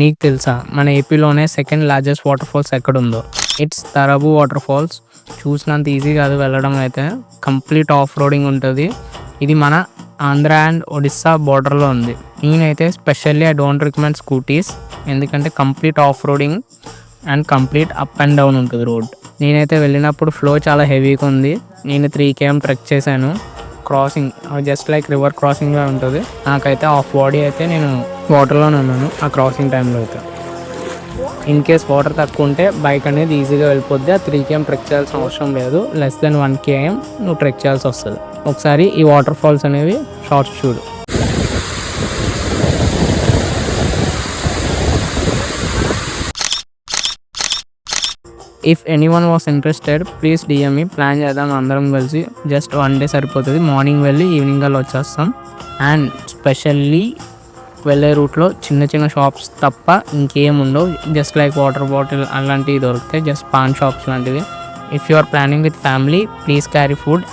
నీకు తెలుసా మన ఏపీలోనే సెకండ్ లార్జెస్ట్ వాటర్ ఫాల్స్ ఎక్కడుందో? It's Tarabu water falls. చూసినంత ఈజీ కాదు వెళ్ళడం అయితే. కంప్లీట్ ఆఫ్ రోడింగ్ ఉంటుంది. ఇది మన ఆంధ్ర అండ్ ఒడిస్సా బోర్డర్లో ఉంది. నేనైతే specially I don't recommend scooties, ఎందుకంటే complete off roading and complete up and down ఉంటుంది రోడ్. నేనైతే వెళ్ళినప్పుడు ఫ్లో చాలా హెవీగా ఉంది. నేను 3 km ట్రెక్ చేశాను. క్రాసింగ్ జస్ట్ లైక్ రివర్ క్రాసింగ్గా ఉంటుంది. నాకైతే హాఫ్ బాడీ అయితే నేను వాటర్లోనే ఉన్నాను ఆ క్రాసింగ్ టైంలో అయితే. ఇన్ కేస్ వాటర్ తక్కువ ఉంటే బైక్ అనేది ఈజీగా వెళ్ళిపోద్ది. ఆ 3 km ట్రెక్ చేయాల్సిన అవసరం లేదు. లెస్ దెన్ 1 km నువ్వు ట్రెక్ చేయాల్సి వస్తుంది. ఒకసారి ఈ వాటర్ ఫాల్స్ అనేవి షార్ట్స్ చూడు. If anyone was interested please DM me. Plan చేద్దాం అందరం కలిసి. జస్ట్ 1 day సరిపోతుంది. మార్నింగ్ వెళ్ళి ఈవినింగ్ అలా వచ్చేస్తాం. అండ్ స్పెషల్లీ వెళ్ళే రూట్లో చిన్న చిన్న షాప్స్ తప్ప ఇంకేం ఉండవు. జస్ట్ లైక్ వాటర్ బాటిల్ అలాంటివి దొరుకుతాయి. జస్ట్ పాన్ షాప్స్ లాంటివి. If you are planning with family please carry food